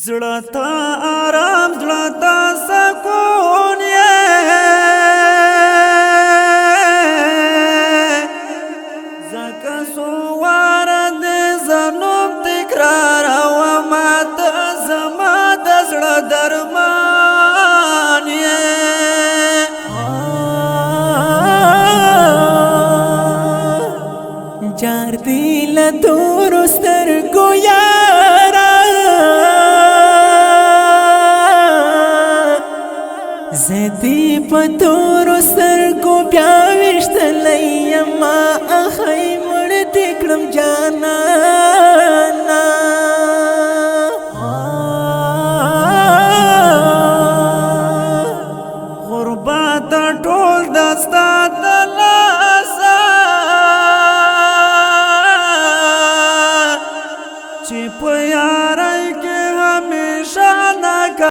زړه آرام زړه سکون زکه سوار دې زنوم تکرار او مات زما د زړه درمان جار دې له تورو سترګو زدی پتورو سترګو بیا